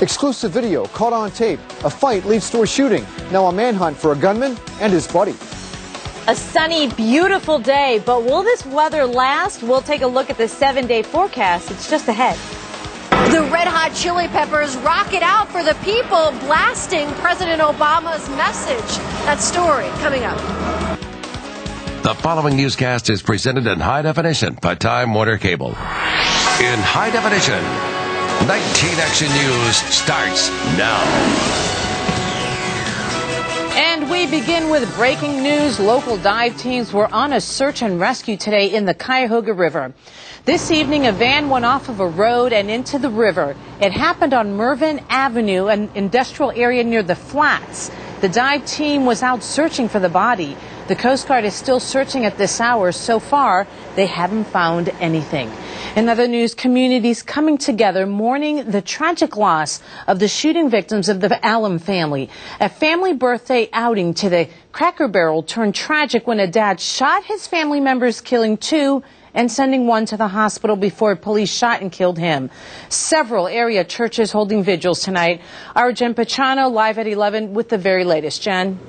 Exclusive video caught on tape. A fight leads to a shooting. Now a manhunt for a gunman and his buddy. A sunny, beautiful day, but will this weather last? We'll take a look at the 7-day forecast. It's just ahead. The Red Hot Chili Peppers rock it out for the people, blasting President Obama's message. That story coming up. The following newscast is presented in high definition by Time Warner Cable. In high definition, 19 Action News starts now. And we begin with breaking news. Local dive teams were on a search and rescue today in the Cuyahoga River. This evening, a van went off of a road and into the river. It happened on Mervyn Avenue, an industrial area near the flats. The dive team was out searching for the body. The Coast Guard is still searching at this hour. So far, they haven't found anything. In other news, communities coming together mourning the tragic loss of the shooting victims of the Allen family. A family birthday outing to the Cracker Barrel turned tragic when a dad shot his family members, killing 2 and sending 1 to the hospital before police shot and killed him. Several area churches holding vigils tonight. Our Jen Pachano live at 11 with the very latest. Jen.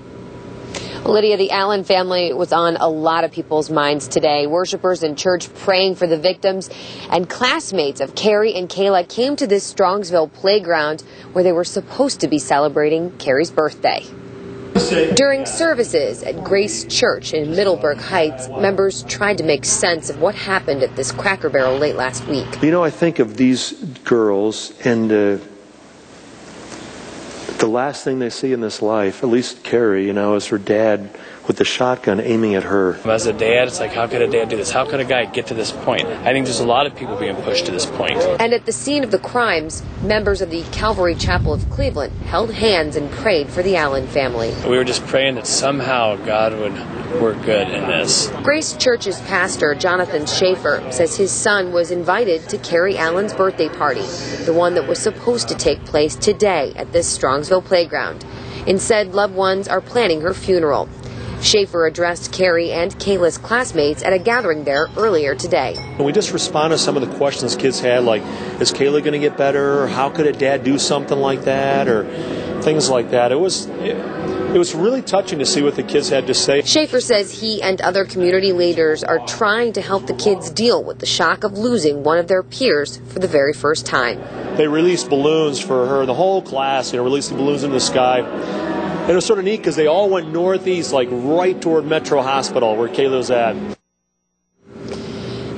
Lydia, the Allen family was on a lot of people's minds today. Worshippers in church praying for the victims, and classmates of Carrie and Kayla came to this Strongsville playground where they were supposed to be celebrating Carrie's birthday. During services at Grace Church in Middleburg Heights, members tried to make sense of what happened at this Cracker Barrel late last week. You know, I think of these girls and the last thing they see in this life, at least Carrie, is her dad with the shotgun aiming at her. As a dad, it's like, how could a dad do this? How could a guy get to this point? I think there's a lot of people being pushed to this point. And at the scene of the crimes, members of the Calvary Chapel of Cleveland held hands and prayed for the Allen family. We were just praying that somehow God would work good in this. Grace Church's pastor, Jonathan Schaefer, says his son was invited to Carrie Allen's birthday party, the one that was supposed to take place today at this Strongsville playground. Instead, loved ones are planning her funeral. Schaefer addressed Carrie and Kayla's classmates at a gathering there earlier today. We just responded to some of the questions kids had, like, is Kayla going to get better? Or how could a dad do something like that? Or things like that. It was really touching to see what the kids had to say. Schaefer says he and other community leaders are trying to help the kids deal with the shock of losing one of their peers for the very first time. They released balloons for her. The whole class, released the balloons in the sky. And it was sort of neat because they all went northeast, like right toward Metro Hospital, where Kayla's at.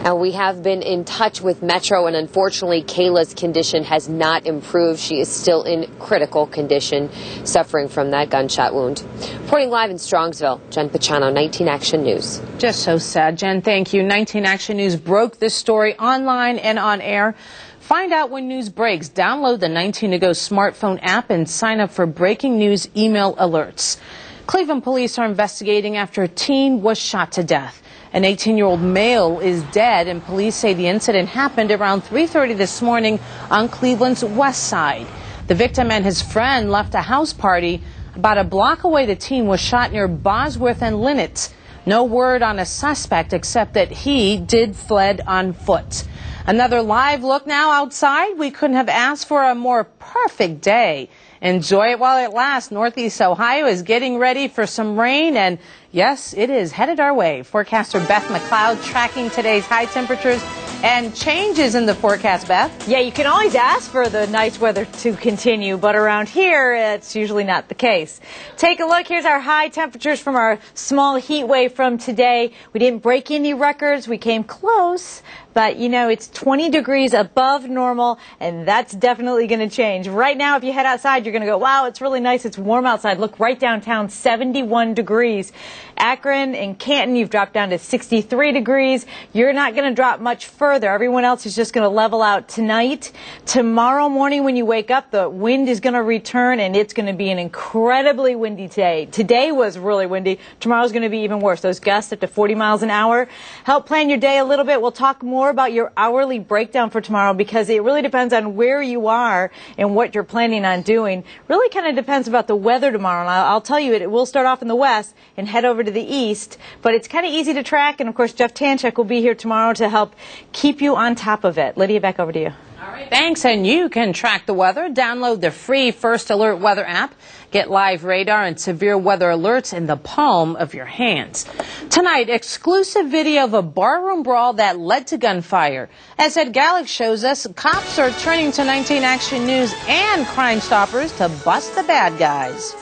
And we have been in touch with Metro, and unfortunately, Kayla's condition has not improved. She is still in critical condition, suffering from that gunshot wound. Reporting live in Strongsville, Jen Pachano, 19 Action News. Just so sad, Jen. Thank you. 19 Action News broke this story online and on air. Find out when news breaks. Download the 19 to Go smartphone app and sign up for breaking news email alerts. Cleveland police are investigating after a teen was shot to death. An 18-year-old male is dead, and police say the incident happened around 3:30 this morning on Cleveland's west side. The victim and his friend left a house party. About a block away, the teen was shot near Bosworth and Linnett. No word on a suspect except that he did fled on foot. Another live look now outside. We couldn't have asked for a more perfect day. Enjoy it while it lasts. Northeast Ohio is getting ready for some rain, and yes, it is headed our way. Forecaster Beth McLeod tracking today's high temperatures and changes in the forecast, Beth. Yeah, you can always ask for the nice weather to continue, but around here, it's usually not the case. Take a look. Here's our high temperatures from our small heat wave from today. We didn't break any records. We came close, but, it's 20 degrees above normal, and that's definitely going to change. Right now, if you head outside, you're going to go, wow, it's really nice. It's warm outside. Look, right downtown, 71 degrees. Akron and Canton, you've dropped down to 63 degrees. You're not going to drop much further. Everyone else is just going to level out tonight. Tomorrow morning when you wake up, the wind is going to return, and it's going to be an incredibly windy day. Today was really windy. Tomorrow's going to be even worse. Those gusts up to 40 miles an hour. Help plan your day a little bit. We'll talk more about your hourly breakdown for tomorrow because it really depends on where you are and what you're planning on doing. Really kind of depends about the weather tomorrow. And I'll tell you, it will start off in the west and head over to the east, but it's kind of easy to track. And of course, Jeff Tanchuk will be here tomorrow to help keep you on top of it. Lydia, back over to you. All right. Thanks, and you can track the weather. Download the free First Alert weather app. Get live radar and severe weather alerts in the palm of your hands. Tonight, exclusive video of a barroom brawl that led to gunfire. As Ed Gallick shows us, cops are turning to 19 Action News and Crime Stoppers to bust the bad guys.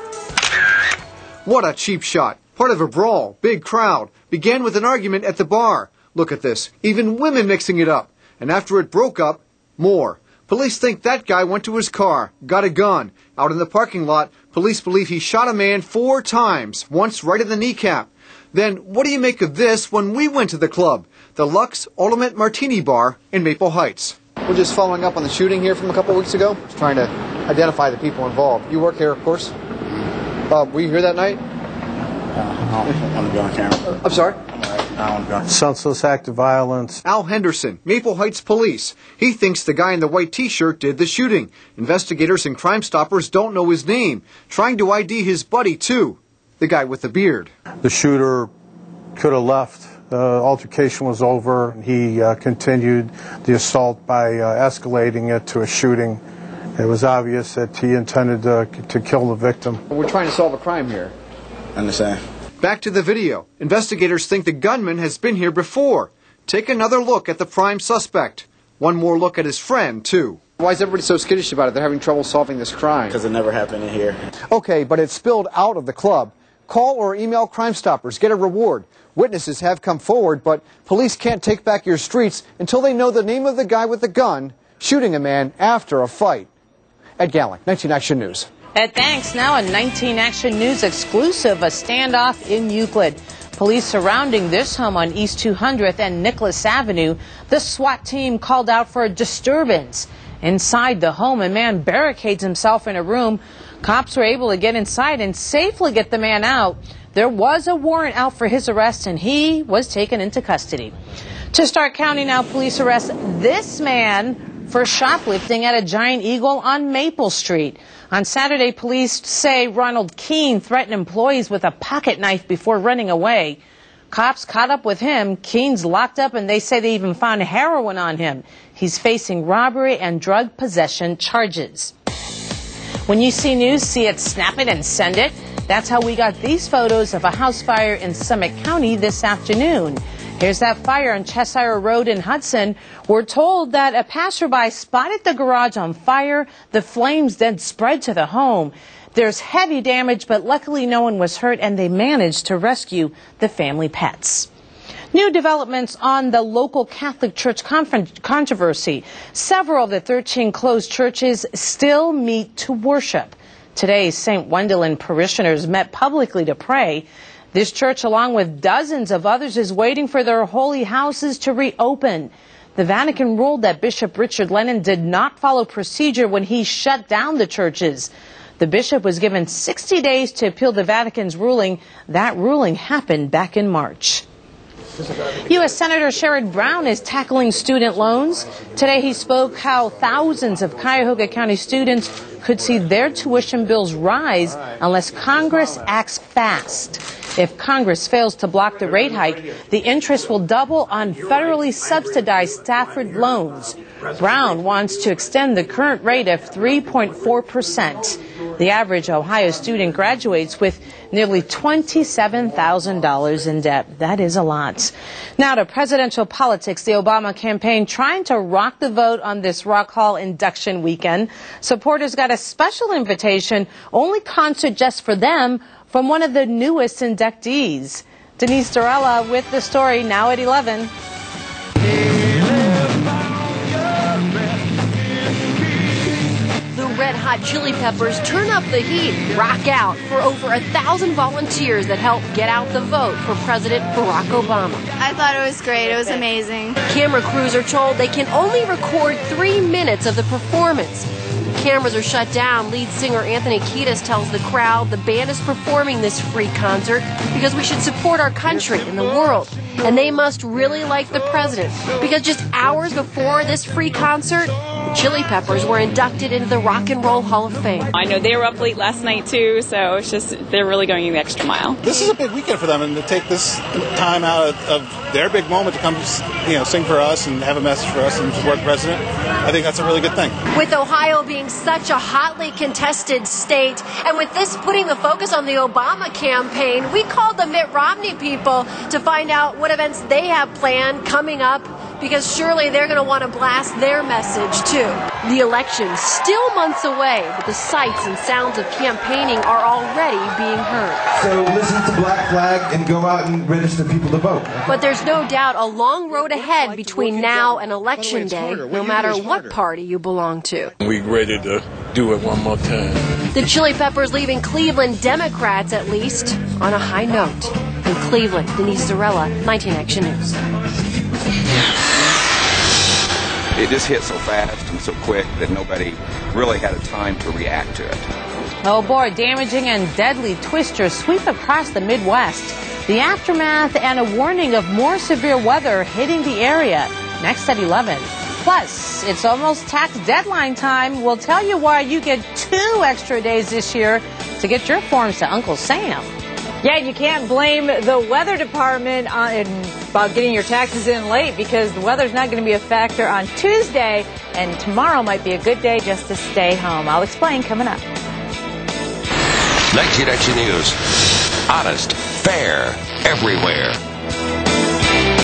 What a cheap shot. Part of a brawl, big crowd. Began with an argument at the bar. Look at this. Even women mixing it up. And after it broke up, more. Police think that guy went to his car, got a gun. Out in the parking lot, police believe he shot a man 4 times, once right in the kneecap. Then, what do you make of this when we went to the club? The Lux Ultimate Martini Bar in Maple Heights. We're just following up on the shooting here from a couple weeks ago. Just trying to identify the people involved. You work here, of course. Were you here that night? I don't want to be on camera. I'm sorry? I don't want to be on. Senseless act of violence. Al Henderson, Maple Heights Police. He thinks the guy in the white T-shirt did the shooting. Investigators and Crime Stoppers don't know his name. Trying to ID his buddy, too. The guy with the beard. The shooter could have left. The altercation was over. He continued the assault by escalating it to a shooting. It was obvious that he intended to kill the victim. We're trying to solve a crime here. Understand. Back to the video. Investigators think the gunman has been here before. Take another look at the prime suspect. One more look at his friend, too. Why is everybody so skittish about it? They're having trouble solving this crime. Because it never happened in here. Okay, but it spilled out of the club. Call or email Crime Stoppers. Get a reward. Witnesses have come forward, but police can't take back your streets until they know the name of the guy with the gun shooting a man after a fight. Ed Gallick, 19 Action News. Ed, thanks. Now a 19 Action News exclusive, a standoff in Euclid. Police surrounding this home on East 200th and Nicholas Avenue. The SWAT team called out for a disturbance. Inside the home, a man barricades himself in a room. Cops were able to get inside and safely get the man out. There was a warrant out for his arrest, and he was taken into custody. To Stark County now, police arrest this man for shoplifting at a Giant Eagle on Maple Street. On Saturday, police say Ronald Keene threatened employees with a pocket knife before running away. Cops caught up with him. Keene's locked up, and they say they even found heroin on him. He's facing robbery and drug possession charges. When you see news, see it, snap it, and send it. That's how we got these photos of a house fire in Summit County this afternoon. Here's that fire on Cheshire Road in Hudson. We're told that a passerby spotted the garage on fire. The flames then spread to the home. There's heavy damage, but luckily no one was hurt, and they managed to rescue the family pets. New developments on the local Catholic Church controversy. Several of the 13 closed churches still meet to worship. Today, St. Wendelin parishioners met publicly to pray. This church, along with dozens of others, is waiting for their holy houses to reopen. The Vatican ruled that Bishop Richard Lennon did not follow procedure when he shut down the churches. The bishop was given 60 days to appeal the Vatican's ruling. That ruling happened back in March. U.S. Senator Sherrod Brown is tackling student loans. Today he spoke how thousands of Cuyahoga County students could see their tuition bills rise unless Congress acts fast. If Congress fails to block the rate hike, the interest will double on federally subsidized Stafford loans. Brown wants to extend the current rate of 3.4%. The average Ohio student graduates with nearly $27,000 in debt. That is a lot. Now to presidential politics. The Obama campaign trying to rock the vote on this Rock Hall induction weekend. Supporters got a special invitation, only concert just for them, from one of the newest inductees. Denise Dorella with the story now at 11. The Red Hot Chili Peppers turn up the heat, rock out for over 1,000 volunteers that help get out the vote for President Barack Obama. I thought it was great. It was amazing. Camera crews are told they can only record 3 minutes of the performance. Cameras are shut down. Lead singer Anthony Kiedis tells the crowd the band is performing this free concert because we should support our country and the world. And they must really like the president because just hours before this free concert, Chili Peppers were inducted into the Rock and Roll Hall of Fame. I know they were up late last night too, so it's just they're really going the extra mile. This is a big weekend for them, and to take this time out of their big moment to come, sing for us and have a message for us and support the president, I think that's a really good thing. With Ohio being such a hotly contested state, and with this putting the focus on the Obama campaign, we called the Mitt Romney people to find out what events they have planned coming up, because surely they're going to want to blast their message too. The election's still months away, but the sights and sounds of campaigning are already being heard. So listen to Black Flag and go out and register people to vote. But there's no doubt a long road ahead between now and Election Day, no matter what party you belong to. We're ready to do it one more time. The Chili Peppers leaving Cleveland Democrats, at least, on a high note. In Cleveland, Denise Zarella, 19 Action News. It just hit so fast and so quick that nobody really had a time to react to it. Oh boy, damaging and deadly twisters sweep across the Midwest. The aftermath and a warning of more severe weather hitting the area. Next at 11. Plus, it's almost tax deadline time. We'll tell you why you get 2 extra days this year to get your forms to Uncle Sam. Yeah, you can't blame the weather department about getting your taxes in late, because the weather's not going to be a factor on Tuesday, and tomorrow might be a good day just to stay home. I'll explain coming up. 19 Action News. Honest, fair, everywhere.